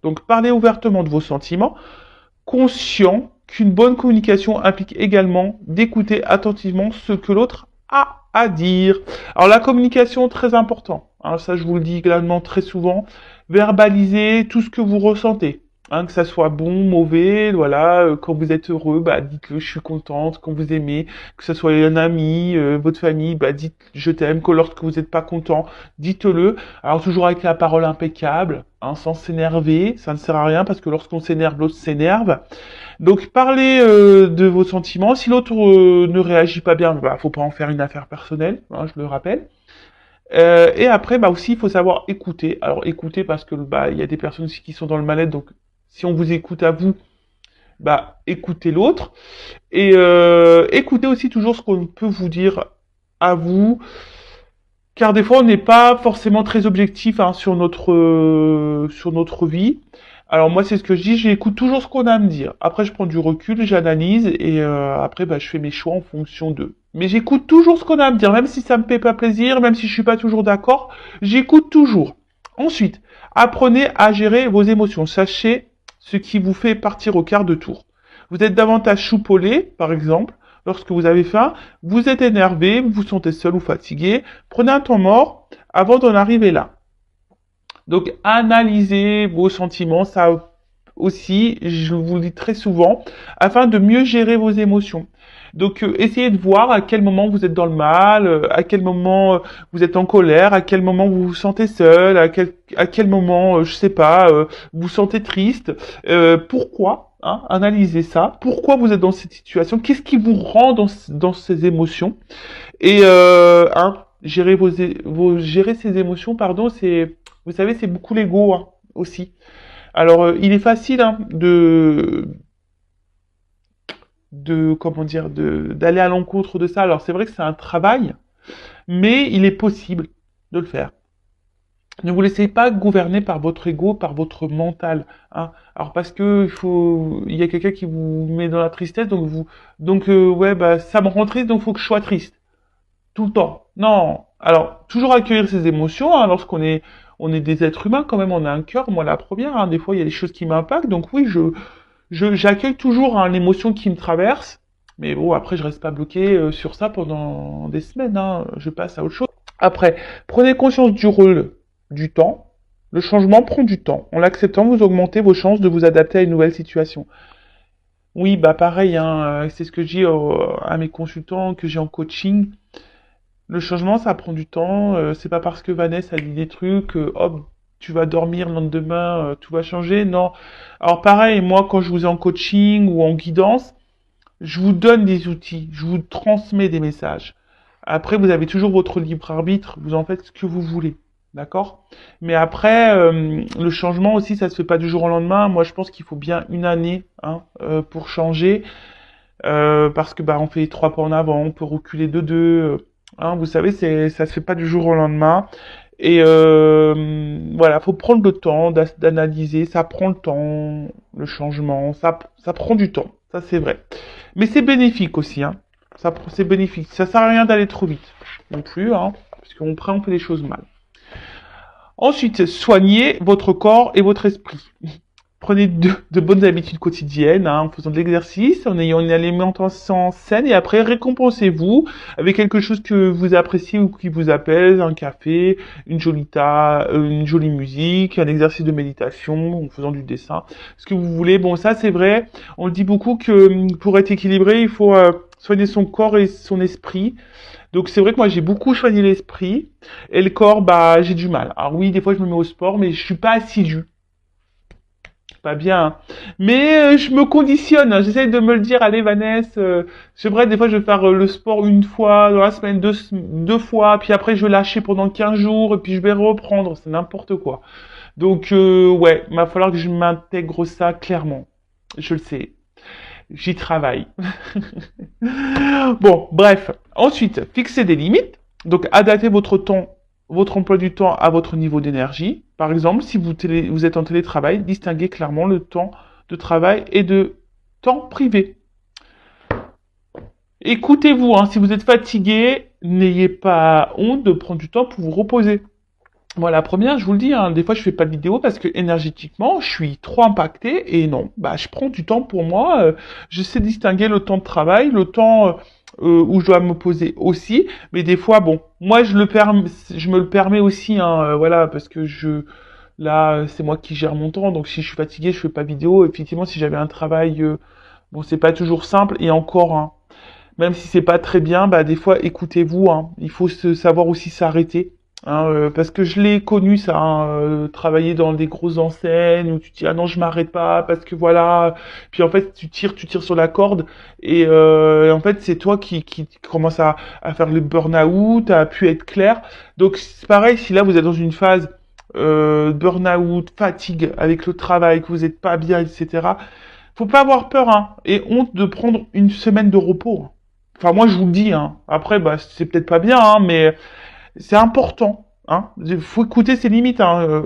Donc parlez ouvertement de vos sentiments, conscient qu'une bonne communication implique également d'écouter attentivement ce que l'autre a à dire. Alors la communication, très important. Hein, ça, je vous le dis également très souvent. Verbalisez tout ce que vous ressentez. Hein, que ça soit bon, mauvais, voilà. Quand vous êtes heureux, bah dites-le, je suis contente. Quand vous aimez, que ce soit un ami, votre famille, bah dites je t'aime. Que lorsque vous n'êtes pas content, dites-le. Alors toujours avec la parole impeccable, hein, sans s'énerver. Ça ne sert à rien parce que lorsqu'on s'énerve, l'autre s'énerve. Donc parlez de vos sentiments. Si l'autre ne réagit pas bien, bah faut pas en faire une affaire personnelle, hein, je le rappelle. Et après, bah aussi, il faut savoir écouter. Alors écouter parce que bah il y a des personnes aussi qui sont dans le mal-être, donc si on vous écoute à vous, bah écoutez l'autre. Et écoutez aussi toujours ce qu'on peut vous dire à vous, car des fois on n'est pas forcément très objectif hein, sur notre vie. Alors moi c'est ce que je dis, j'écoute toujours ce qu'on a à me dire. Après je prends du recul, j'analyse et après bah, je fais mes choix en fonction d'eux. Mais j'écoute toujours ce qu'on a à me dire, même si ça me fait pas plaisir, même si je suis pas toujours d'accord, j'écoute toujours. Ensuite, apprenez à gérer vos émotions. Sachez ce qui vous fait partir au quart de tour. Vous êtes davantage choupolé, par exemple, lorsque vous avez faim, vous êtes énervé, vous vous sentez seul ou fatigué, prenez un temps mort avant d'en arriver là. Donc, analysez vos sentiments, ça aussi, je vous le dis très souvent, afin de mieux gérer vos émotions. Donc, essayez de voir à quel moment vous êtes dans le mal, à quel moment vous êtes en colère, à quel moment vous vous sentez seul, à quel moment, je sais pas, vous vous sentez triste. Pourquoi hein, analysez ça. Pourquoi vous êtes dans cette situation? Qu'est-ce qui vous rend dans ces émotions? Et hein, gérer ces émotions, pardon, c'est, vous savez, c'est beaucoup l'ego hein, aussi. Alors, il est facile hein, comment dire, d'aller à l'encontre de ça. Alors, c'est vrai que c'est un travail, mais il est possible de le faire. Ne vous laissez pas gouverner par votre ego, par votre mental. Hein. Alors parce que il y a quelqu'un qui vous met dans la tristesse, donc ouais, bah ça me rend triste, donc il faut que je sois triste tout le temps. Non. Alors, toujours accueillir ses émotions, hein, on est des êtres humains quand même, on a un cœur, moi la première, hein, des fois il y a des choses qui m'impactent, donc oui, j'accueille toujours hein, l'émotion qui me traverse, mais bon, après je reste pas bloqué sur ça pendant des semaines, hein, je passe à autre chose. Après, prenez conscience du rôle du temps. Le changement prend du temps. En l'acceptant, vous augmentez vos chances de vous adapter à une nouvelle situation. Oui, bah pareil, hein, c'est ce que je dis à mes consultants que j'ai en coaching. Le changement, ça prend du temps. C'est pas parce que Vanessa a dit des trucs, hop, tu vas dormir le lendemain, tout va changer. Non. Alors pareil, moi, quand je vous ai en coaching ou en guidance, je vous donne des outils, je vous transmets des messages. Après, vous avez toujours votre libre arbitre, vous en faites ce que vous voulez. D'accord? Mais après, le changement aussi, ça se fait pas du jour au lendemain. Moi, je pense qu'il faut bien une année hein, pour changer. Parce que bah on fait 3 pas en avant, on peut reculer de deux. Hein, vous savez, ça se fait pas du jour au lendemain. Et voilà, faut prendre le temps d'analyser. Ça prend le temps, le changement, ça prend du temps. Ça c'est vrai. Mais c'est bénéfique aussi, hein. C'est bénéfique. Ça sert à rien d'aller trop vite non plus, hein, parce on fait les choses mal. Ensuite, soignez votre corps et votre esprit. Prenez de bonnes habitudes quotidiennes, hein, en faisant de l'exercice, en ayant une alimentation saine, et après récompensez-vous avec quelque chose que vous appréciez ou qui vous apaise, un café, une jolie musique, un exercice de méditation, en faisant du dessin, ce que vous voulez. Bon, ça c'est vrai, on le dit beaucoup que pour être équilibré, il faut soigner son corps et son esprit. Donc c'est vrai que moi j'ai beaucoup soigné l'esprit, et le corps, bah j'ai du mal. Alors oui, des fois je me mets au sport, mais je suis pas assidu pas bien. Hein. Mais je me conditionne. Hein. J'essaye de me le dire, allez Vanessa, c'est vrai, des fois je vais faire le sport une fois dans la semaine, deux fois, puis après je vais lâcher pendant 15 jours, et puis je vais reprendre. C'est n'importe quoi. Donc ouais, il va falloir que je m'intègre ça clairement. Je le sais. J'y travaille. Bon, bref. Ensuite, fixez des limites. Donc, adaptez votre emploi du temps à votre niveau d'énergie. Par exemple, si vous êtes en télétravail, distinguez clairement le temps de travail et de temps privé. Écoutez-vous, hein, si vous êtes fatigué, n'ayez pas honte de prendre du temps pour vous reposer. Moi, la première, je vous le dis, hein, des fois, je fais pas de vidéo parce que énergétiquement, je suis trop impacté et non, bah, je prends du temps pour moi. Je sais distinguer le temps de travail, le temps où je dois me poser aussi. Mais des fois, bon, moi, je me le permets aussi, hein, voilà, parce que là, c'est moi qui gère mon temps. Donc, si je suis fatigué, je fais pas vidéo. Effectivement, si j'avais un travail, bon, c'est pas toujours simple et encore, hein, même si c'est pas très bien, bah des fois écoutez-vous, hein, il faut savoir aussi s'arrêter. Hein, parce que je l'ai connu ça, hein, travailler dans des grosses enseignes où tu te dis ah non je m'arrête pas parce que voilà, puis en fait tu tires sur la corde et en fait c'est toi qui commence à faire le burn-out, à pu être clair. Donc c'est pareil si là vous êtes dans une phase burn-out, fatigue avec le travail, que vous n'êtes pas bien, etc. Faut pas avoir peur, hein, et honte de prendre une semaine de repos. Enfin, moi, je vous le dis, hein. Après, bah, c'est peut-être pas bien, hein, mais c'est important, hein. Il faut écouter ses limites, hein.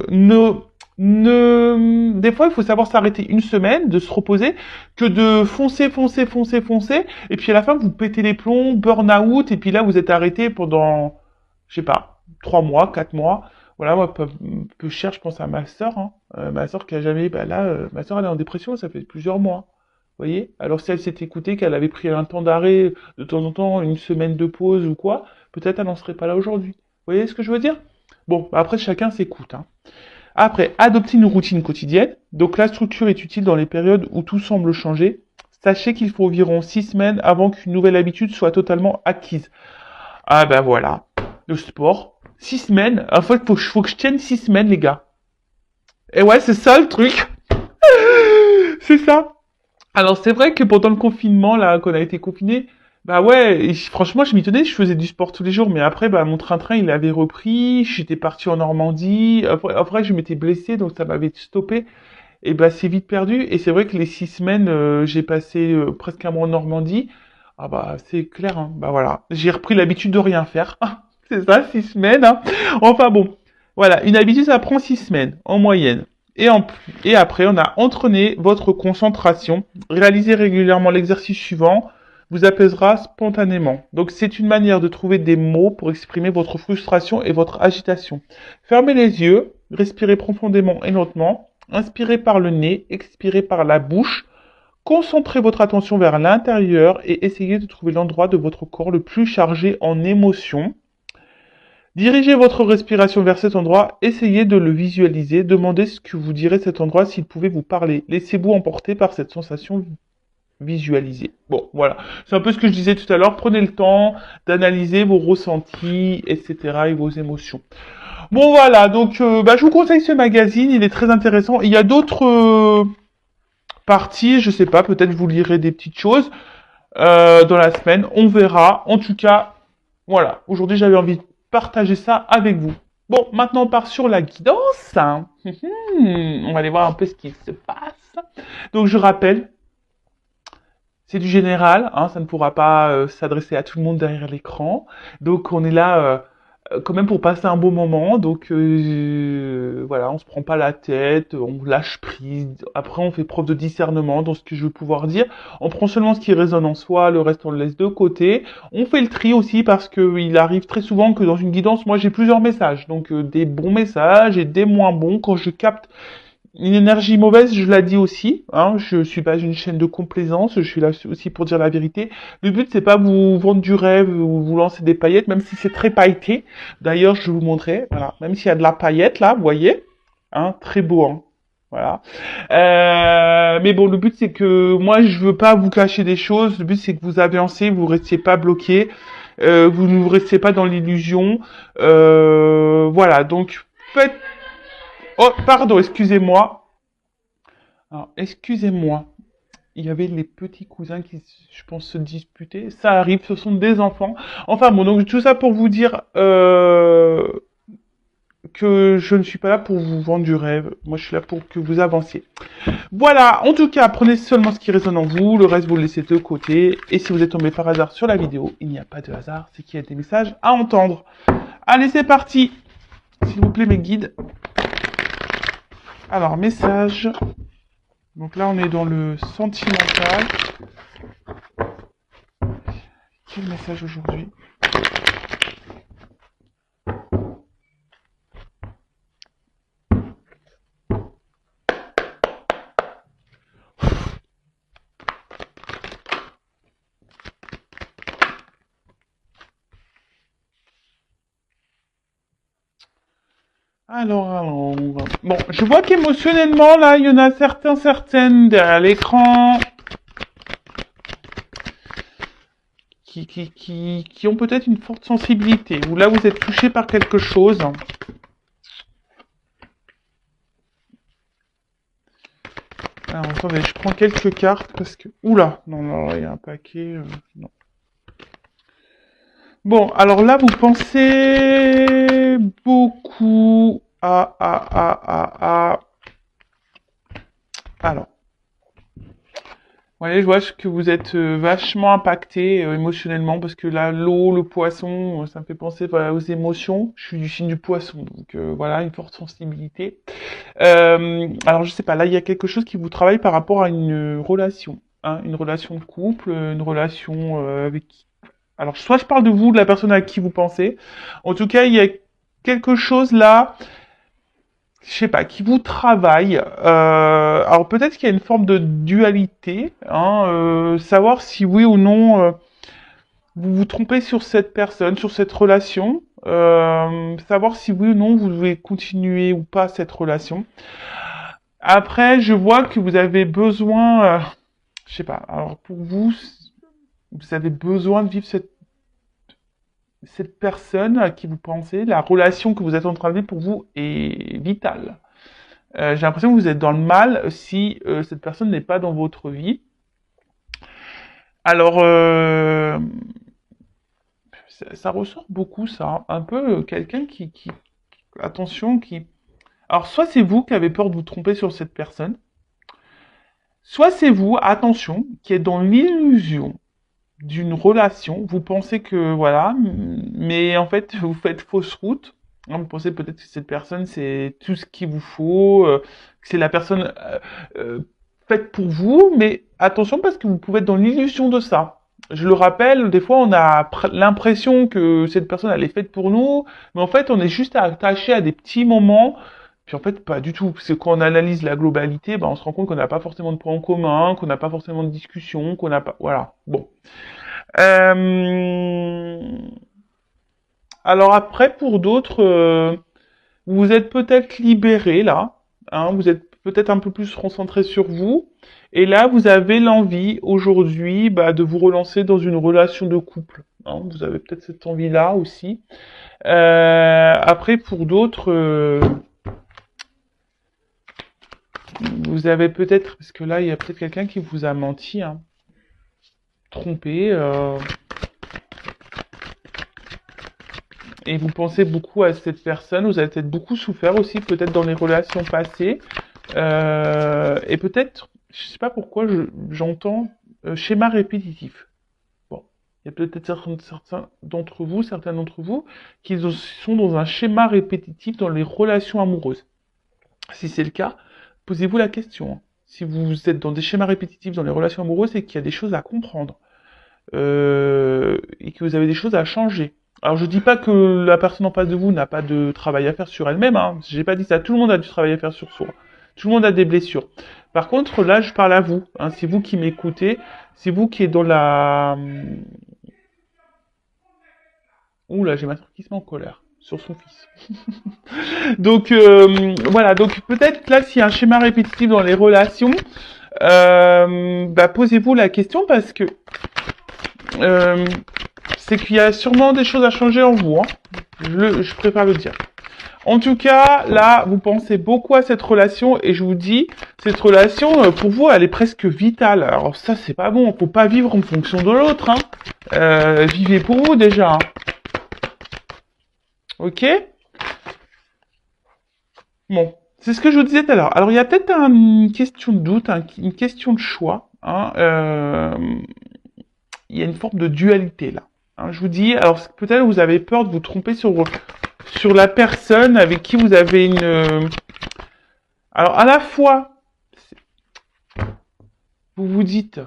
Des fois, il faut savoir s'arrêter une semaine, de se reposer, que de foncer, et puis à la fin, vous pétez les plombs, burn-out, et puis là, vous êtes arrêté pendant, je sais pas, 3 mois, 4 mois. Voilà, moi, peu cher, je pense à ma sœur, hein. Ma sœur qui a jamais, bah là, ma sœur elle est en dépression, ça fait plusieurs mois. Vous voyez? Alors si elle s'est écoutée, qu'elle avait pris un temps d'arrêt, de temps en temps, une semaine de pause ou quoi, peut-être elle n'en serait pas là aujourd'hui. Vous voyez ce que je veux dire? Bon, bah après chacun s'écoute, hein. Après, adopter une routine quotidienne. Donc la structure est utile dans les périodes où tout semble changer. Sachez qu'il faut environ 6 semaines avant qu'une nouvelle habitude soit totalement acquise. Ah ben voilà, le sport. 6 semaines. En fait, faut que je tienne 6 semaines, les gars. Et ouais, c'est ça le truc. C'est ça. Alors c'est vrai que pendant le confinement, là, qu'on a été confiné, bah ouais, franchement, je m'y tenais, je faisais du sport tous les jours, mais après, bah mon train-train, il avait repris, j'étais parti en Normandie, après je m'étais blessé, donc ça m'avait stoppé, et bah c'est vite perdu, et c'est vrai que les 6 semaines, j'ai passé presque un mois en Normandie, ah bah c'est clair, hein, bah voilà, j'ai repris l'habitude de rien faire, c'est ça, 6 semaines, hein. Enfin bon, voilà, une habitude, ça prend 6 semaines, en moyenne. Et après, on a entraîné votre concentration. Réalisez régulièrement l'exercice suivant vous apaisera spontanément. Donc, c'est une manière de trouver des mots pour exprimer votre frustration et votre agitation. Fermez les yeux, respirez profondément et lentement. Inspirez par le nez, expirez par la bouche. Concentrez votre attention vers l'intérieur et essayez de trouver l'endroit de votre corps le plus chargé en émotions. Dirigez votre respiration vers cet endroit, essayez de le visualiser, demandez ce que vous dirait cet endroit s'il pouvait vous parler. Laissez-vous emporter par cette sensation visualisée. Bon, voilà. C'est un peu ce que je disais tout à l'heure. Prenez le temps d'analyser vos ressentis, etc. et vos émotions. Bon, voilà. Donc, bah, je vous conseille ce magazine. Il est très intéressant. Il y a d'autres parties. Je sais pas. Peut-être vous lirez des petites choses dans la semaine. On verra. En tout cas, voilà. Aujourd'hui, j'avais envie de partager ça avec vous. Bon, maintenant on part sur la guidance. On va aller voir un peu ce qui se passe. Donc je rappelle, c'est du général, hein, ça ne pourra pas s'adresser à tout le monde derrière l'écran. Donc on est là quand même pour passer un bon moment. Donc voilà, on se prend pas la tête, on lâche prise. Après on fait preuve de discernement dans ce que je veux pouvoir dire. On prend seulement ce qui résonne en soi, le reste on le laisse de côté. On fait le tri aussi parce que il arrive très souvent que dans une guidance, moi j'ai plusieurs messages. Donc des bons messages et des moins bons. Quand je capte une énergie mauvaise, je la dis aussi, hein, je suis pas une chaîne de complaisance, je suis là aussi pour dire la vérité. Le but, c'est pas vous vendre du rêve ou vous lancer des paillettes, même si c'est très pailleté. D'ailleurs, je vais vous montrer, voilà, même s'il y a de la paillette là, vous voyez, hein, très beau, hein, voilà. Mais bon, le but, c'est que moi, je veux pas vous cacher des choses. Le but, c'est que vous avancez, vous restiez pas bloqué, vous ne restez pas dans l'illusion. Voilà, donc faites. Oh, pardon, excusez-moi. Alors, excusez-moi. Il y avait les petits cousins qui, je pense, se disputaient. Ça arrive, ce sont des enfants. Enfin bon, donc tout ça pour vous dire que je ne suis pas là pour vous vendre du rêve. Moi, je suis là pour que vous avanciez. Voilà, en tout cas, prenez seulement ce qui résonne en vous. Le reste, vous le laissez de côté. Et si vous êtes tombé par hasard sur la vidéo, il n'y a pas de hasard. C'est qu'il y a des messages à entendre. Allez, c'est parti. S'il vous plaît, mes guides. Alors, message. Donc là, on est dans le sentimental. Quel message aujourd'hui? Alors. Bon, je vois qu'émotionnellement, là, il y en a certaines derrière l'écran qui ont peut-être une forte sensibilité, ou là, vous êtes touché par quelque chose. Alors, attendez, je prends quelques cartes parce que... Oula, non, il y a un paquet... non. Bon, alors là, vous pensez beaucoup à... Alors, vous voyez, je vois que vous êtes vachement impacté émotionnellement parce que là, l'eau, le poisson, ça me fait penser voilà, aux émotions. Je suis du signe du poisson, donc voilà, une forte sensibilité. Alors, je sais pas, là, il y a quelque chose qui vous travaille par rapport à une relation, hein, une relation de couple, une relation avec qui... Alors, soit je parle de vous, de la personne à qui vous pensez. En tout cas, il y a quelque chose là, je sais pas, qui vous travaille. Alors, peut-être qu'il y a une forme de dualité, hein, savoir si oui ou non vous vous trompez sur cette personne, sur cette relation. Savoir si oui ou non vous devez continuer ou pas cette relation. Après, je vois que vous avez besoin, je sais pas, alors pour vous, vous avez besoin de vivre cette personne à qui vous pensez, la relation que vous êtes en train de vivre pour vous est vitale. J'ai l'impression que vous êtes dans le mal si cette personne n'est pas dans votre vie. Alors, ça ressort beaucoup, ça. Hein. Un peu quelqu'un attention, qui... Alors, soit c'est vous qui avez peur de vous tromper sur cette personne, soit c'est vous, attention, qui êtes dans l'illusion d'une relation, vous pensez que voilà, mais en fait vous faites fausse route. Vous pensez peut-être que cette personne c'est tout ce qu'il vous faut, que c'est la personne faite pour vous, mais attention parce que vous pouvez être dans l'illusion de ça. Je le rappelle, des fois on a l'impression que cette personne elle est faite pour nous, mais en fait on est juste attaché à des petits moments. Puis en fait, pas du tout. Parce que quand on analyse la globalité, ben, on se rend compte qu'on n'a pas forcément de points en commun, qu'on n'a pas forcément de discussion, qu'on n'a pas... Voilà. Bon. Euh, Alors après, pour d'autres, vous êtes peut-être libéré là, hein, vous êtes peut-être un peu plus concentré sur vous, et là vous avez l'envie aujourd'hui bah, de vous relancer dans une relation de couple. Hein, vous avez peut-être cette envie-là aussi. Après, pour d'autres, vous avez peut-être, parce que là il y a peut-être quelqu'un qui vous a menti, hein, trompé. Et vous pensez beaucoup à cette personne, vous avez peut-être beaucoup souffert aussi, peut-être dans les relations passées. Et peut-être, je sais pas pourquoi, j'entends schéma répétitif. Bon, il y a peut-être certains d'entre vous, qui sont dans un schéma répétitif dans les relations amoureuses. Si c'est le cas, posez-vous la question. Hein. Si vous êtes dans des schémas répétitifs dans les relations amoureuses, c'est qu'il y a des choses à comprendre. Et que vous avez des choses à changer. Alors je dis pas que la personne en face de vous n'a pas de travail à faire sur elle-même, hein. J'ai pas dit ça. Tout le monde a du travail à faire sur soi. Tout le monde a des blessures. Par contre, là, je parle à vous. Hein. C'est vous qui m'écoutez. C'est vous qui êtes dans la... Ouh là, j'ai ma soeur qui se met en colère sur son fils. Donc voilà. Donc peut-être là, s'il y a un schéma répétitif dans les relations, bah, posez-vous la question parce que c'est qu'il y a sûrement des choses à changer en vous. Hein. Je préfère le dire. En tout cas, là, vous pensez beaucoup à cette relation et je vous dis, cette relation, pour vous, elle est presque vitale. Alors ça, c'est pas bon. Faut pas vivre en fonction de l'autre. Hein. Vivez pour vous déjà. Hein. Ok ? Bon, c'est ce que je vous disais tout à l'heure. Alors, il y a peut-être une question de doute, une question de choix. Hein. Il y a une forme de dualité là. Hein, je vous dis, alors peut-être vous avez peur de vous tromper sur la personne avec qui vous avez une... Alors à la fois, vous vous dites,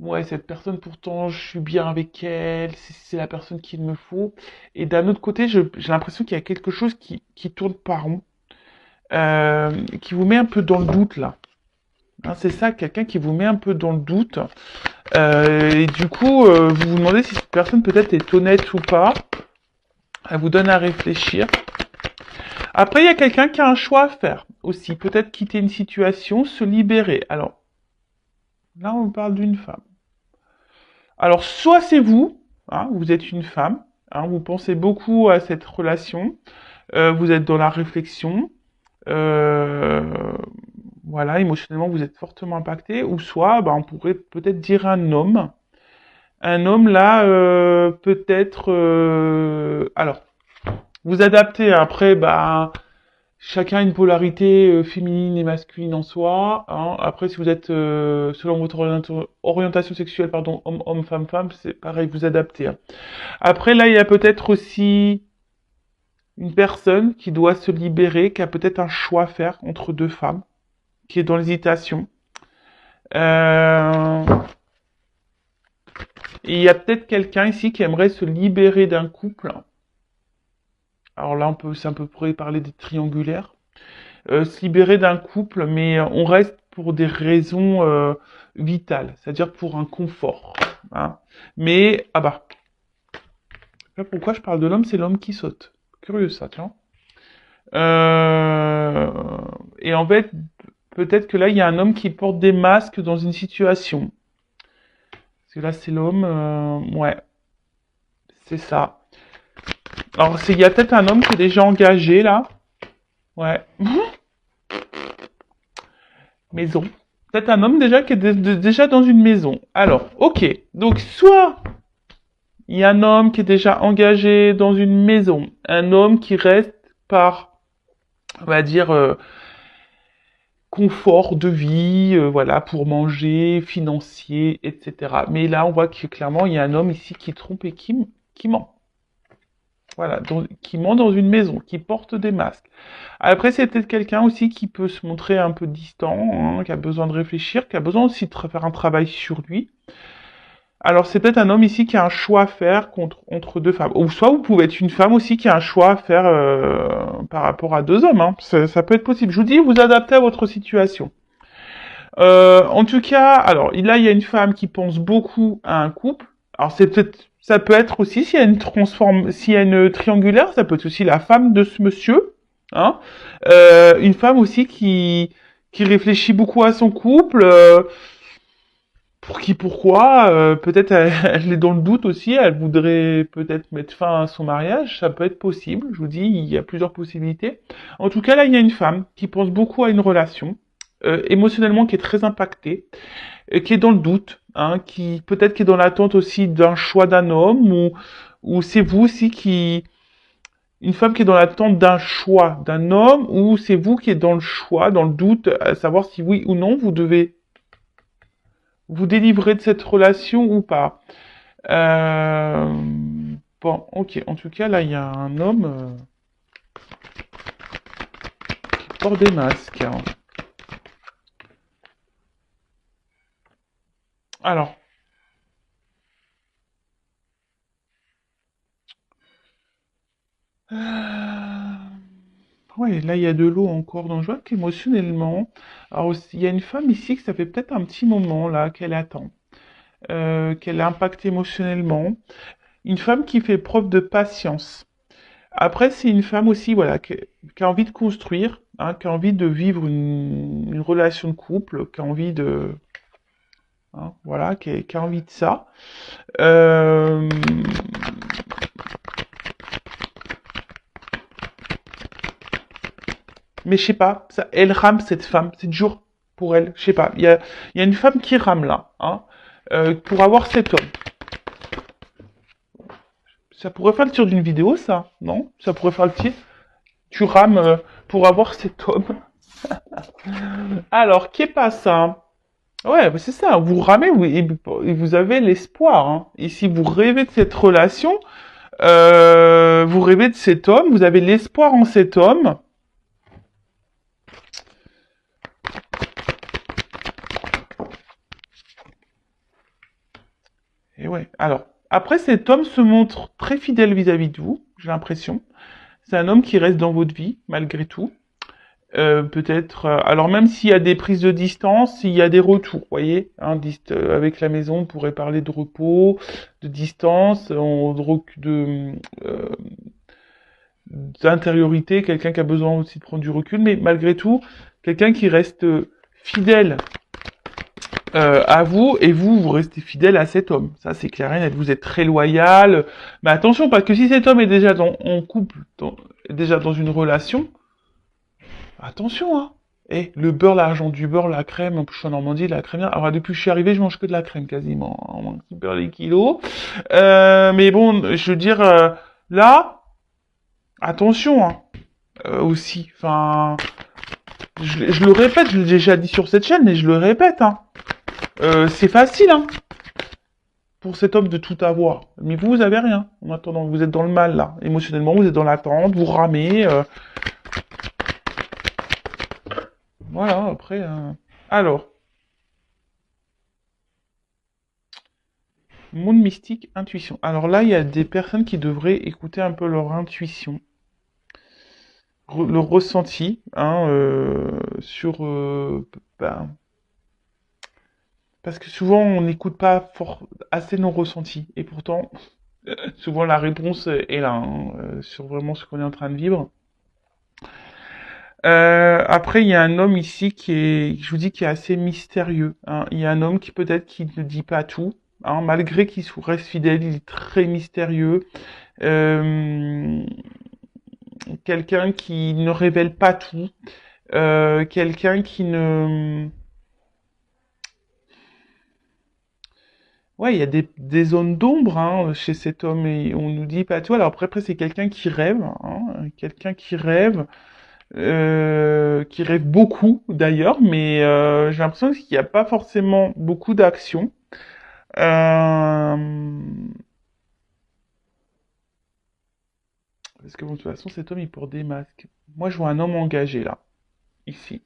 ouais cette personne pourtant je suis bien avec elle, c'est la personne qu'il me faut. Et d'un autre côté, j'ai l'impression qu'il y a quelque chose qui tourne par rond, qui vous met un peu dans le doute là. Hein, c'est ça, quelqu'un qui vous met un peu dans le doute. Et du coup, vous vous demandez si cette personne peut-être est honnête ou pas. Elle vous donne à réfléchir. Après, il y a quelqu'un qui a un choix à faire aussi. Peut-être quitter une situation, se libérer. Alors, là, on parle d'une femme. Alors, soit c'est vous, hein, vous êtes une femme, hein, vous pensez beaucoup à cette relation, vous êtes dans la réflexion, euh, voilà, émotionnellement, vous êtes fortement impacté, ou soit, bah, on pourrait peut-être dire un homme. Un homme, là, peut-être... alors, vous adaptez, après, bah, chacun a une polarité féminine et masculine en soi. Hein. Après, si vous êtes, selon votre orientation sexuelle, pardon, homme, femme, c'est pareil, vous adaptez. Hein. Après, là, il y a peut-être aussi une personne qui doit se libérer, qui a peut-être un choix à faire entre deux femmes, qui est dans l'hésitation. Euh, Et il y a peut-être quelqu'un ici qui aimerait se libérer d'un couple. Alors là, c'est un peu près parler des triangulaires. Se libérer d'un couple, mais on reste pour des raisons vitales, c'est-à-dire pour un confort. Hein. Mais, ah bah, là, pourquoi je parle de l'homme, c'est l'homme qui saute. Curieux ça, tiens. Euh, Et en fait, peut-être que là, il y a un homme qui porte des masques dans une situation. Parce que là, c'est l'homme, ouais, c'est ça. Alors, il y a peut-être un homme qui est déjà engagé, là. Ouais. Maison. Peut-être un homme déjà qui est déjà dans une maison. Alors, ok. Donc, soit il y a un homme qui est déjà engagé dans une maison. Un homme qui reste par, on va dire, confort de vie, voilà, pour manger, financier, etc. Mais là, on voit que clairement, il y a un homme ici qui trompe et qui ment. Voilà, qui ment dans une maison, qui porte des masques. Après, c'est peut-être quelqu'un aussi qui peut se montrer un peu distant, hein, qui a besoin de réfléchir, qui a besoin aussi de faire un travail sur lui. Alors, c'est peut-être un homme ici qui a un choix à faire entre deux femmes. Ou soit vous pouvez être une femme aussi qui a un choix à faire par rapport à deux hommes. Hein. Ça peut être possible. Je vous dis, vous adaptez à votre situation. En tout cas, alors là, il y a une femme qui pense beaucoup à un couple. Alors, ça peut être aussi, s'il y a une triangulaire, ça peut être aussi la femme de ce monsieur. Hein. Une femme aussi qui réfléchit beaucoup à son couple. Pourquoi peut-être elle est dans le doute aussi, elle voudrait peut-être mettre fin à son mariage, ça peut être possible, je vous dis, il y a plusieurs possibilités. En tout cas, là, il y a une femme qui pense beaucoup à une relation, émotionnellement qui est très impactée, qui est dans le doute, hein, qui peut-être qui est dans l'attente aussi d'un choix d'un homme, ou c'est vous aussi qui... Une femme qui est dans l'attente d'un choix d'un homme, ou c'est vous qui êtes dans le choix, dans le doute, à savoir si oui ou non vous devez vous délivrer de cette relation ou pas. Euh, Bon, ok. En tout cas, là, il y a un homme qui porte des masques. Hein. Alors, ouais, là, il y a de l'eau encore. Donc, je vois qu'émotionnellement, alors, il y a une femme ici que ça fait peut-être un petit moment, là, qu'elle attend, qu'elle est impactée émotionnellement. Une femme qui fait preuve de patience. Après, c'est une femme aussi, voilà, qui a envie de construire, hein, qui a envie de vivre une relation de couple, qui a envie de, hein, voilà, qui a envie de ça. Euh, mais je sais pas, ça, elle rame cette femme, c'est dur pour elle, je sais pas. Il y a une femme qui rame là, hein, pour avoir cet homme. Ça pourrait faire le tir d'une vidéo, ça, non? Ça pourrait faire le tir. Tu rames pour avoir cet homme. Alors, qui est pas ça? Ouais, bah, c'est ça. Vous ramez et vous avez l'espoir. Hein. Et si vous rêvez de cette relation, vous rêvez de cet homme, vous avez l'espoir en cet homme. Et ouais. Alors, après, cet homme se montre très fidèle vis-à-vis de vous, j'ai l'impression. C'est un homme qui reste dans votre vie, malgré tout. Peut-être. Alors même s'il y a des prises de distance, il y a des retours, vous voyez. Hein, avec la maison, on pourrait parler de repos, de distance, d'intériorité, quelqu'un qui a besoin aussi de prendre du recul, mais malgré tout, quelqu'un qui reste fidèle à vous, et vous restez fidèle à cet homme. Ça, c'est clair et net. Vous êtes très loyal. Mais attention, parce que si cet homme est déjà en couple, déjà dans une relation, attention, hein. Et le beurre, l'argent du beurre, la crème, en plus je suis en Normandie, la crème. Alors depuis que je suis arrivé, je mange que de la crème quasiment. On mange super les kilos. Mais bon, je veux dire, là, attention, hein, aussi. Enfin, je le répète, je l'ai déjà dit sur cette chaîne, mais je le répète, hein. C'est facile, hein, pour cet homme de tout avoir. Mais vous avez rien. En attendant, vous êtes dans le mal, là. Émotionnellement, vous êtes dans l'attente, vous ramez. Voilà, après... Alors, monde mystique, intuition. Alors là, il y a des personnes qui devraient écouter un peu leur intuition. Le ressenti, hein, sur... parce que souvent, on n'écoute pas assez nos ressentis. Et pourtant, souvent, la réponse est là, hein, sur vraiment ce qu'on est en train de vivre. Après, il y a un homme ici qui est, je vous dis, qui est assez mystérieux, hein. Il y a un homme qui peut-être qui ne dit pas tout, hein, malgré qu'il reste fidèle, il est très mystérieux. Quelqu'un qui ne révèle pas tout, quelqu'un qui ne... Ouais, il y a des zones d'ombre, hein, chez cet homme et on nous dit pas tout. Alors après c'est quelqu'un qui rêve, hein, quelqu'un qui rêve beaucoup d'ailleurs, mais j'ai l'impression qu'il n'y a pas forcément beaucoup d'action. Parce que bon, de toute façon, cet homme il porte des masques. Moi, je vois un homme engagé là, ici.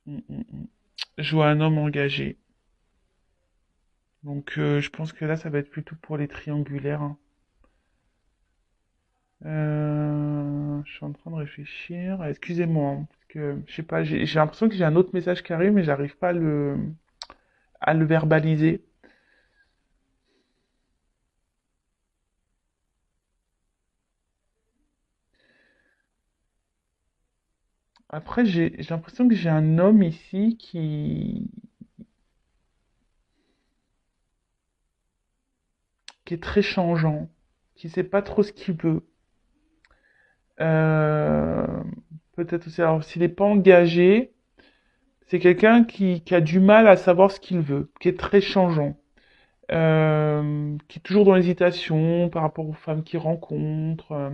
Mm, mm, mm. Je vois un homme engagé. Donc, je pense que là, ça va être plutôt pour les triangulaires, hein. Je suis en train de réfléchir. Excusez-moi, hein, parce que je sais pas, j'ai l'impression que j'ai un autre message qui arrive, mais j'arrive pas à le verbaliser. Après, j'ai l'impression que j'ai un homme ici qui est très changeant, qui sait pas trop ce qu'il veut. Euh, Peut-être aussi, alors s'il n'est pas engagé, c'est quelqu'un qui a du mal à savoir ce qu'il veut, qui est très changeant, qui est toujours dans l'hésitation par rapport aux femmes qu'il rencontre.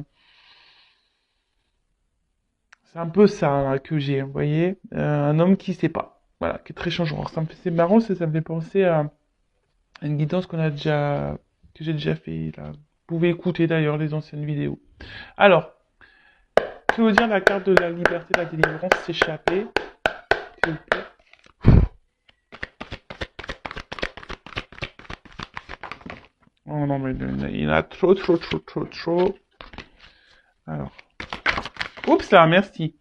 C'est un peu ça là, que j'ai, vous voyez, un homme qui sait pas, voilà, qui est très changeant. Alors, c'est marrant, ça me fait penser à une guidance que j'ai déjà fait là. Vous pouvez écouter d'ailleurs les anciennes vidéos. Alors, que veut dire la carte de la liberté, de la délivrance, s'échapper, s'il vous plaît. Oh non, mais il y en a trop, trop, trop, trop, trop. Alors. Oups là, merci.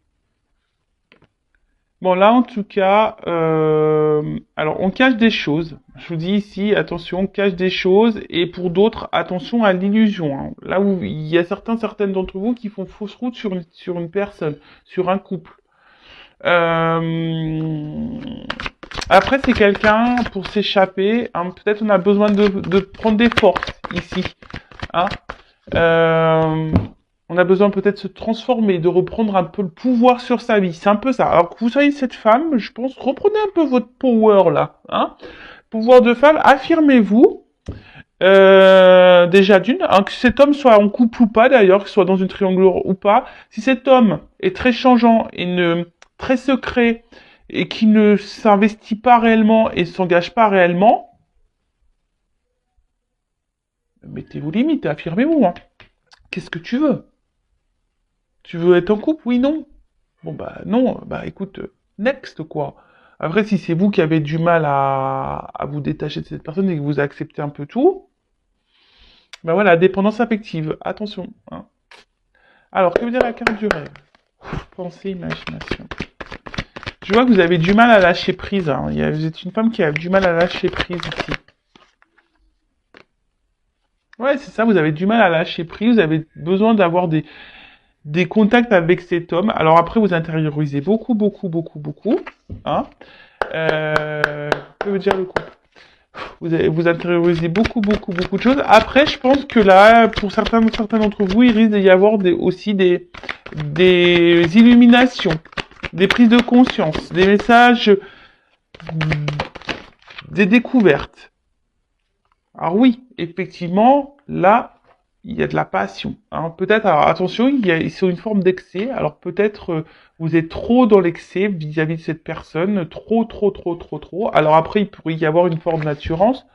Bon, là, en tout cas, alors, on cache des choses. Je vous dis ici, attention, on cache des choses. Et pour d'autres, attention à l'illusion, hein. Là où il y a certaines d'entre vous qui font fausse route sur une personne, sur un couple. Euh, Après, c'est quelqu'un pour s'échapper, hein, peut-être on a besoin de prendre des forces ici, hein. Euh, on a besoin peut-être de se transformer, de reprendre un peu le pouvoir sur sa vie. C'est un peu ça. Alors que vous soyez cette femme, je pense, reprenez un peu votre power là, hein. Pouvoir de femme, affirmez-vous. Déjà d'une, hein, que cet homme soit en couple ou pas d'ailleurs, qu'il soit dans une triangulaire ou pas. Si cet homme est très changeant et très secret et qui ne s'investit pas réellement et s'engage pas réellement, mettez-vous limite, affirmez-vous, hein. Qu'est-ce que tu veux? Tu veux être en couple? Oui, non. Bon bah non, bah écoute, next quoi. Après, si c'est vous qui avez du mal à vous détacher de cette personne et que vous acceptez un peu tout, bah voilà, dépendance affective, attention, hein. Alors, que veut dire la carte du rêve? Pensée, imagination. Je vois que vous avez du mal à lâcher prise, hein. Vous êtes une femme qui a du mal à lâcher prise ici. Ouais, Ouais, c'est ça, vous avez du mal à lâcher prise, vous avez besoin d'avoir des contacts avec cet homme. Alors après, vous intériorisez beaucoup, beaucoup, beaucoup, beaucoup. Hein. Que veut dire le coup? Vous intériorisez beaucoup, beaucoup, beaucoup de choses. Après, je pense que là, pour certains d'entre vous, il risque d'y avoir aussi des illuminations, des prises de conscience, des messages, des découvertes. Alors oui, effectivement, là, il y a de la passion. Hein. Peut-être, alors attention, ils sont une forme d'excès. Alors peut-être vous êtes trop dans l'excès vis-à-vis de cette personne, trop, trop, trop, trop, trop. Alors après, il pourrait y avoir une forme d'attirance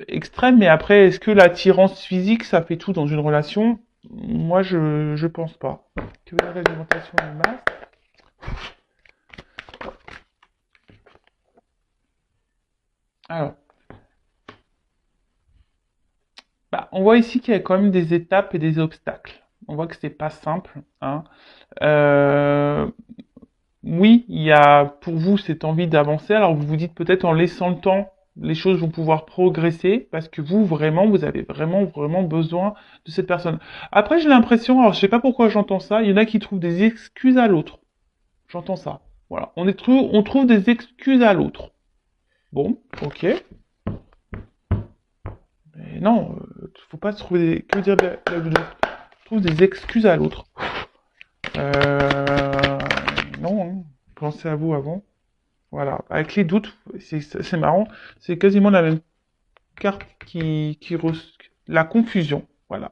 extrême, mais après, est-ce que l'attirance physique, ça fait tout dans une relation? Moi, je pense pas. Que veut dire l'alimentation de masse? Alors, bah, on voit ici qu'il y a quand même des étapes et des obstacles. On voit que c'est pas simple. Hein. Euh, oui, il y a pour vous cette envie d'avancer. Alors vous vous dites peut-être en laissant le temps, les choses vont pouvoir progresser parce que vous vraiment, vous avez vraiment vraiment besoin de cette personne. Après, j'ai l'impression, alors je sais pas pourquoi j'entends ça, il y en a qui trouvent des excuses à l'autre. J'entends ça. Voilà, on trouve des excuses à l'autre. Bon, ok. Mais non, faut pas se trouver des... Que veut dire on trouve des excuses à l'autre. Euh... Non, hein. Pensez à vous avant. Voilà. Avec les doutes, c'est marrant. C'est quasiment la même carte la confusion. Voilà.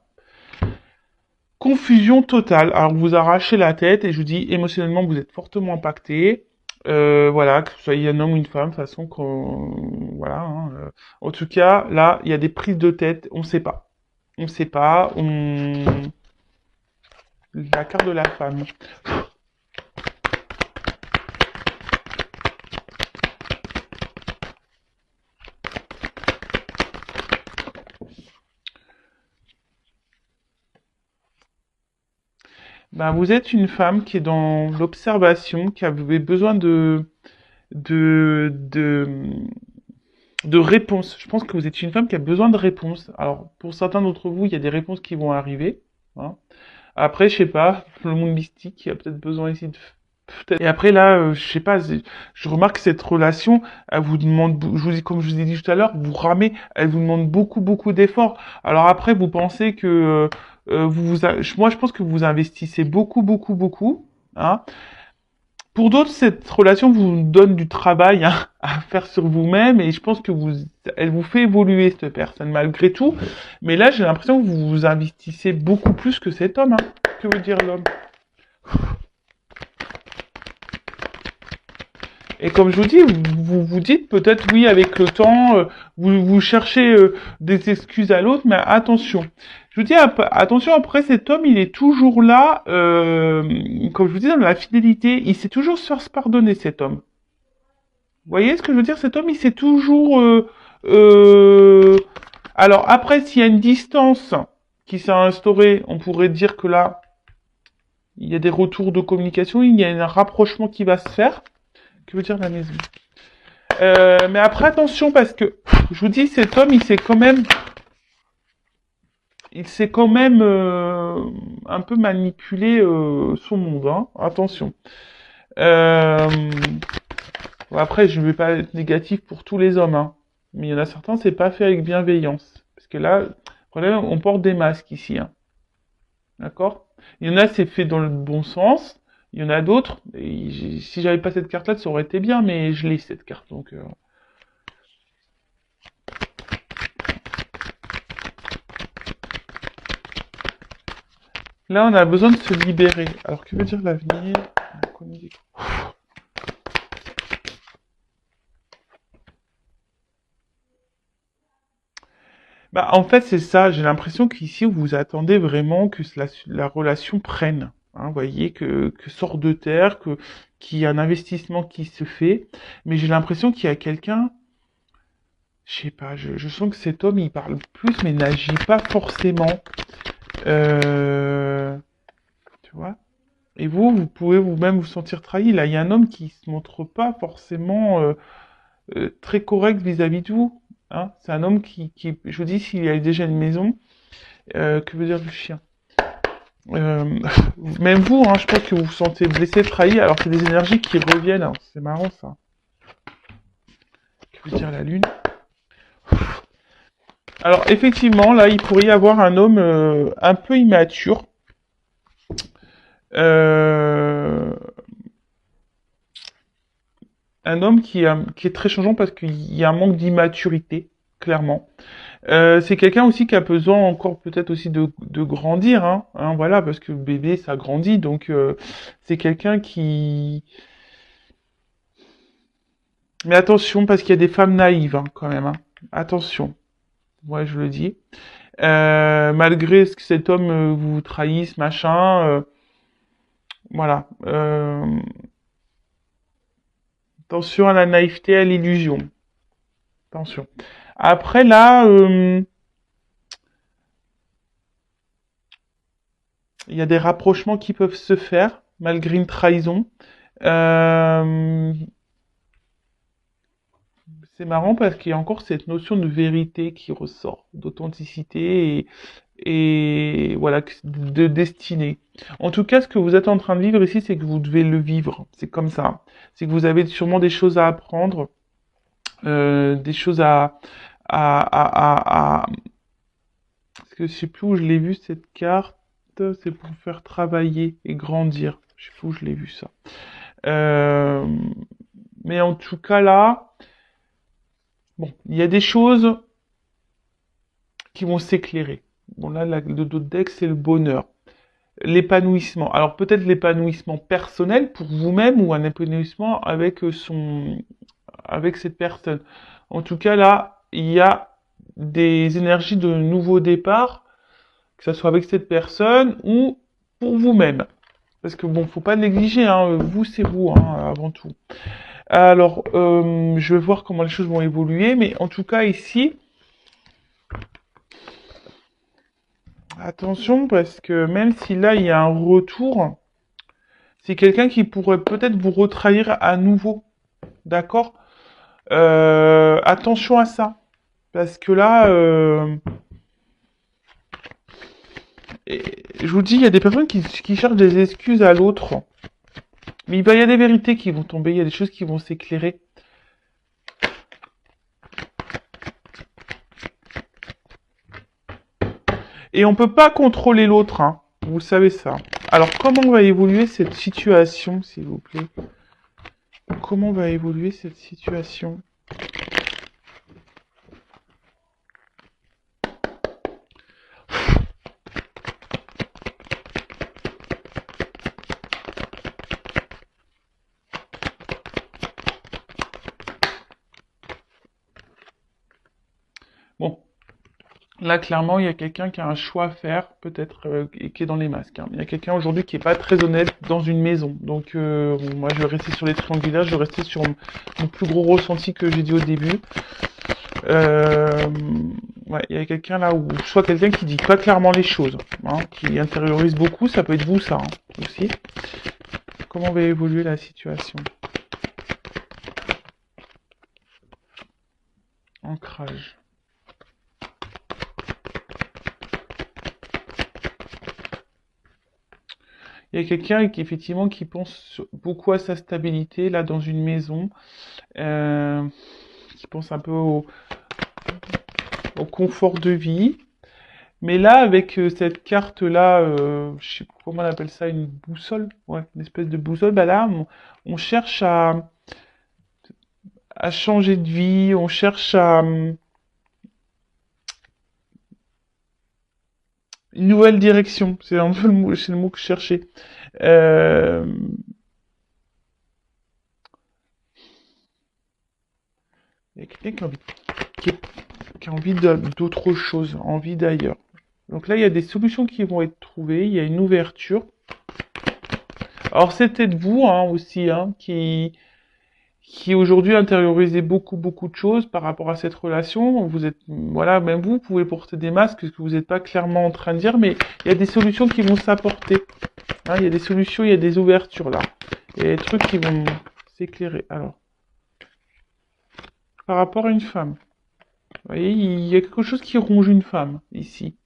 Confusion totale. Alors, vous arrachez la tête et je vous dis, émotionnellement, vous êtes fortement impacté. Voilà, que vous soyez un homme ou une femme, de toute façon, voilà. Hein, en tout cas, là, il y a des prises de tête, on ne sait pas. On ne sait pas. La carte de la femme. Ben, vous êtes une femme qui est dans l'observation, qui avait besoin de, de, de réponses. Je pense que vous êtes une femme qui a besoin de réponses. Alors, pour certains d'entre vous, il y a des réponses qui vont arriver. Hein. Après, je sais pas, le monde mystique, il y a peut-être besoin ici de... Peut-être. Et après, là, je sais pas, je remarque que cette relation, elle vous demande, je vous dis, comme je vous ai dit tout à l'heure, vous ramez, elle vous demande beaucoup, beaucoup d'efforts. Alors après, vous pensez que moi, je pense que vous investissez beaucoup, beaucoup, beaucoup. Hein. Pour d'autres, cette relation vous donne du travail hein, à faire sur vous-même et je pense que elle vous fait évoluer cette personne malgré tout. Mais là, j'ai l'impression que vous vous investissez beaucoup plus que cet homme. Hein. Que veut dire l'homme? Et comme je vous dis, vous dites peut-être oui avec le temps, vous cherchez des excuses à l'autre, mais attention. Je vous dis attention, après cet homme, il est toujours là, comme je vous dis, dans la fidélité, il sait toujours se faire se pardonner cet homme. Vous voyez ce que je veux dire? Cet homme, il sait toujours... Alors après, s'il y a une distance qui s'est instaurée, on pourrait dire que là, il y a des retours de communication, il y a un rapprochement qui va se faire. Que veut dire la maison? Mais après, attention, parce que, je vous dis, cet homme, il sait quand même un peu manipuler son monde. Hein. Attention. Bon, après, je ne vais pas être négatif pour tous les hommes. Hein. Mais il y en a certains, c'est pas fait avec bienveillance. Parce que là, problème, on porte des masques ici. Hein. D'accord? Il y en a, c'est fait dans le bon sens. Il y en a d'autres. Si j'avais pas cette carte-là, ça aurait été bien, mais je l'ai cette carte. Donc, là, on a besoin de se libérer. Alors, que veut dire l'avenir? Bah, en fait, c'est ça. J'ai l'impression qu'ici, vous attendez vraiment que la relation prenne. Hein, vous voyez, que sort de terre, qu'il y a un investissement qui se fait. Mais j'ai l'impression qu'il y a quelqu'un, je sais pas, je sens que cet homme, il parle plus, mais n'agit pas forcément. Euh, tu vois? Et vous pouvez vous-même vous sentir trahi. Là, il y a un homme qui se montre pas forcément très correct vis-à-vis de vous. Hein. C'est un homme je vous dis, s'il a déjà une maison, que veut dire le chien? Euh, Même vous, hein, je pense que vous vous sentez blessé, trahi, alors c'est des énergies qui reviennent. Hein. C'est marrant ça. Que veut dire la lune? Alors effectivement, là, il pourrait y avoir un homme un peu immature. Euh, un homme qui est très changeant parce qu'il y a un manque d'immaturité, clairement. C'est quelqu'un aussi qui a besoin encore peut-être aussi de grandir, hein, voilà, parce que le bébé, ça grandit, donc c'est quelqu'un qui... Mais attention, parce qu'il y a des femmes naïves, hein, quand même, hein. Attention, ouais, je le dis. Malgré ce que cet homme vous trahisse, machin, voilà. Attention à la naïveté, à l'illusion. Attention. Après, là, il y a des rapprochements qui peuvent se faire, malgré une trahison. Euh, c'est marrant parce qu'il y a encore cette notion de vérité qui ressort, d'authenticité et voilà, de destinée. En tout cas, ce que vous êtes en train de vivre ici, c'est que vous devez le vivre. C'est comme ça. C'est que vous avez sûrement des choses à apprendre, des choses à... Parce que je sais plus où je l'ai vu cette carte. C'est pour faire travailler et grandir. Je sais plus où je l'ai vu ça. Euh, mais en tout cas là, bon, il y a des choses qui vont s'éclairer. Bon là, le dos de deck, c'est le bonheur. L'épanouissement. Alors peut-être l'épanouissement personnel pour vous-même ou un épanouissement avec avec cette personne. En tout cas là, il y a des énergies de nouveau départ, que ce soit avec cette personne ou pour vous-même. Parce que bon, faut pas négliger, hein, vous c'est vous, hein, avant tout. Alors, je vais voir comment les choses vont évoluer, mais en tout cas ici, attention parce que même si là il y a un retour, c'est quelqu'un qui pourrait peut-être vous retrahir à nouveau, d'accord? Attention à ça, parce que là, je vous dis, il y a des personnes qui cherchent des excuses à l'autre, mais il y a des vérités qui vont tomber, il y a des choses qui vont s'éclairer. Et on peut pas contrôler l'autre, hein. Vous savez ça. Alors, comment va évoluer cette situation, s'il vous plaît? Comment va évoluer cette situation? Bon, là, clairement, il y a quelqu'un qui a un choix à faire, peut-être, et qui est dans les masques, hein. Il y a quelqu'un aujourd'hui qui est pas très honnête dans une maison. Donc, bon, moi, je vais rester sur les triangulaires, je vais rester sur mon plus gros ressenti que j'ai dit au début. Euh, ouais, il y a quelqu'un là où, soit quelqu'un qui dit pas clairement les choses, hein, qui intériorise beaucoup, ça peut être vous, ça, hein, aussi. Comment va évoluer la situation? Ancrage. Il y a quelqu'un qui effectivement qui pense beaucoup à sa stabilité là dans une maison, euh, qui pense un peu au confort de vie. Mais là, avec cette carte-là, je sais pas comment on appelle ça, une boussole, ouais, une espèce de boussole, bah là, on cherche à changer de vie, on cherche à une nouvelle direction. C'est un peu c'est le mot que je cherchais. Euh, il y a quelqu'un qui, qui a envie d'autre chose, envie d'ailleurs. Donc là, il y a des solutions qui vont être trouvées, il y a une ouverture. Alors c'était de vous hein, aussi, hein, qui aujourd'hui intériorisez beaucoup de choses par rapport à cette relation. Vous êtes, voilà, même vous pouvez porter des masques, ce que vous n'êtes pas clairement en train de dire, mais il y a des solutions qui vont s'apporter. Hein, il y a des solutions, il y a des ouvertures là. Il y a des trucs qui vont s'éclairer. Alors, par rapport à une femme. Vous voyez, il y a quelque chose qui ronge une femme, ici.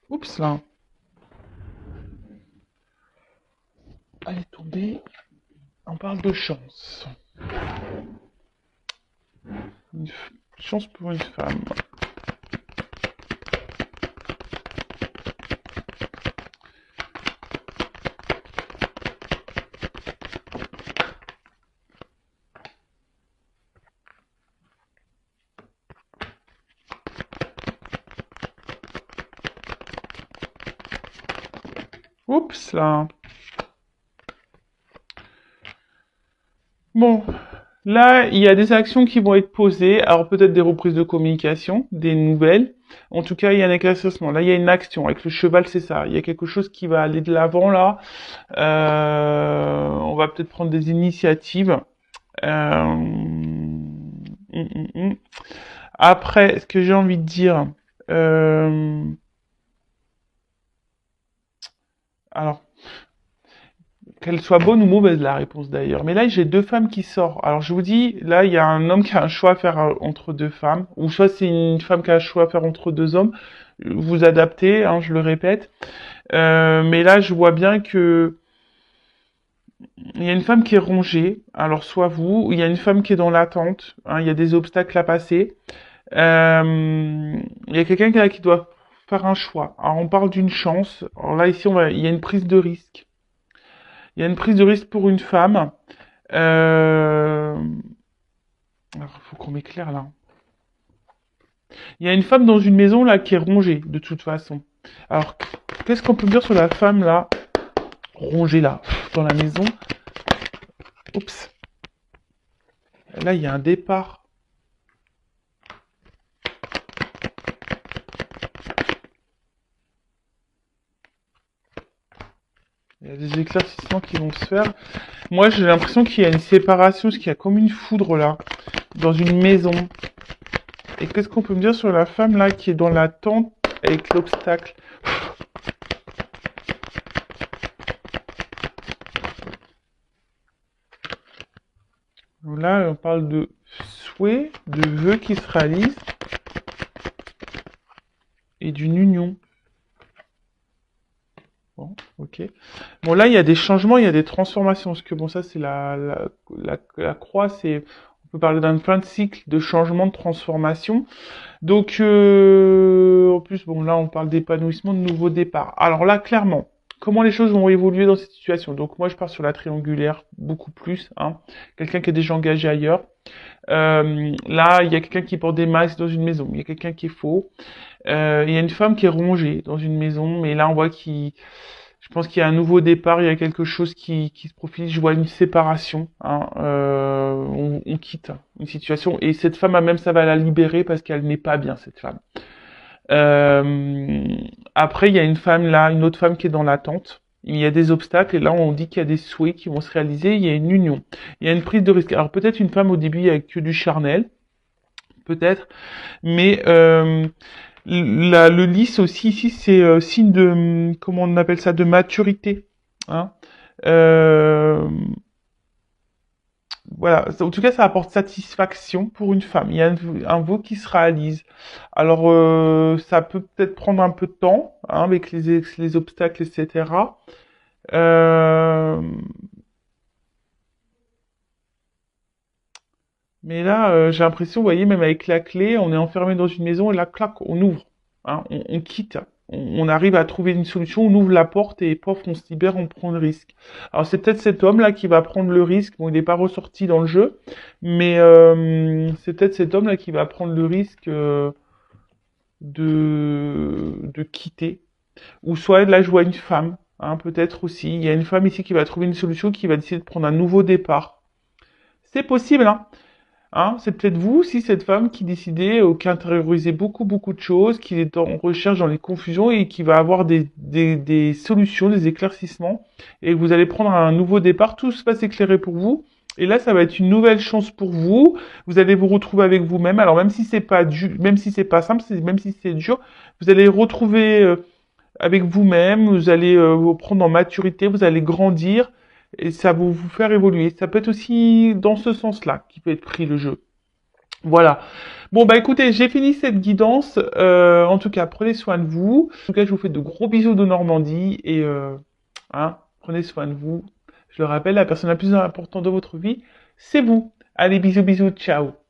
Oups, là. Elle est tombée. On parle de chance. Une chance pour une femme. Oups, là. Bon, là, il y a des actions qui vont être posées. Alors peut-être des reprises de communication, des nouvelles. En tout cas, il y a un éclaircissement. Là, il y a une action. Avec le cheval, c'est ça. Il y a quelque chose qui va aller de l'avant, là. On va peut-être prendre des initiatives. Après, ce que j'ai envie de dire... Alors, qu'elle soit bonne ou mauvaise, la réponse d'ailleurs. Mais là, j'ai deux femmes qui sortent. Alors, je vous dis, là, il y a un homme qui a un choix à faire entre deux femmes, ou soit c'est une femme qui a un choix à faire entre deux hommes. Vous adaptez, hein, je le répète. Mais là, je vois bien que il y a une femme qui est rongée. Alors, soit vous, il y a une femme qui est dans l'attente. Hein, il y a des obstacles à passer. Il y a quelqu'un qui doit faire un choix. Alors, on parle d'une chance. Alors là, ici, il y a une prise de risque. Il y a une prise de risque pour une femme. Alors, il faut qu'on m'éclaire là. Il y a une femme dans une maison là qui est rongée, de toute façon. Alors, qu'est-ce qu'on peut dire sur la femme là, rongée là, dans la maison? Oups. Là, il y a un départ. Il y a des éclaircissements qui vont se faire. Moi, j'ai l'impression qu'il y a une séparation, parce qu'il y a comme une foudre là, dans une maison. Et qu'est-ce qu'on peut me dire sur la femme là qui est dans la tente avec l'obstacle? Là, on parle de souhait, de vœux qui se réalisent et d'une union. Bon, ok. Bon, là, il y a des changements, il y a des transformations. Parce que, bon, ça, c'est la croix, c'est... On peut parler d'un plein de cycle de changement, de transformation. Donc, en plus, bon, là, on parle d'épanouissement, de nouveau départ. Alors là, clairement, comment les choses vont évoluer dans cette situation? Donc, moi, je pars sur la triangulaire, beaucoup plus. Hein. Quelqu'un qui est déjà engagé ailleurs. Là, il y a quelqu'un qui porte des masques dans une maison. Il y a quelqu'un qui est faux. Il y a une femme qui est rongée dans une maison. Mais là, on voit je pense qu'il y a un nouveau départ. Il y a quelque chose qui se profile. Je vois une séparation. Hein. On quitte une situation. Et cette femme, même, ça va la libérer parce qu'elle n'est pas bien, cette femme. Après, il y a une femme là, une autre femme qui est dans l'attente. Il y a des obstacles et là on dit qu'il y a des souhaits qui vont se réaliser, il y a une union, il y a une prise de risque. Alors peut-être une femme au début avec que du charnel, peut-être, mais le lys aussi ici c'est signe de, comment on appelle ça, de maturité. Hein. Euh, voilà, en tout cas, ça apporte satisfaction pour une femme. Il y a un vœu qui se réalise. Alors, ça peut peut-être prendre un peu de temps, hein, avec les obstacles, etc. Euh, mais là, j'ai l'impression, vous voyez, même avec la clé, on est enfermé dans une maison et là, clac, on ouvre. Hein, on quitte. On arrive à trouver une solution, on ouvre la porte et pof, on se libère, on prend le risque. Alors c'est peut-être cet homme-là qui va prendre le risque. Bon, il n'est pas ressorti dans le jeu, mais c'est peut-être cet homme-là qui va prendre le risque de quitter. Ou soit là, je vois une femme, hein, peut-être aussi. Il y a une femme ici qui va trouver une solution, qui va décider de prendre un nouveau départ. C'est possible, hein. Hein, c'est peut-être vous aussi, cette femme qui décidait, qui intériorisait beaucoup, beaucoup de choses, qui est en recherche dans les confusions et qui va avoir des solutions, des éclaircissements. Et vous allez prendre un nouveau départ, tout va s'éclairer pour vous. Et là, ça va être une nouvelle chance pour vous. Vous allez vous retrouver avec vous-même. Alors, même si c'est pas même si c'est pas simple, même si c'est dur, vous allez retrouver avec vous-même. Vous allez vous prendre en maturité. Vous allez grandir. et ça va vous faire évoluer. Ça peut être aussi dans ce sens-là qui peut être pris le jeu. Voilà. Bon, bah écoutez, j'ai fini cette guidance. En tout cas, prenez soin de vous. En tout cas, je vous fais de gros bisous de Normandie et prenez soin de vous. Je le rappelle, la personne la plus importante de votre vie, c'est vous. Allez, bisous, bisous, ciao.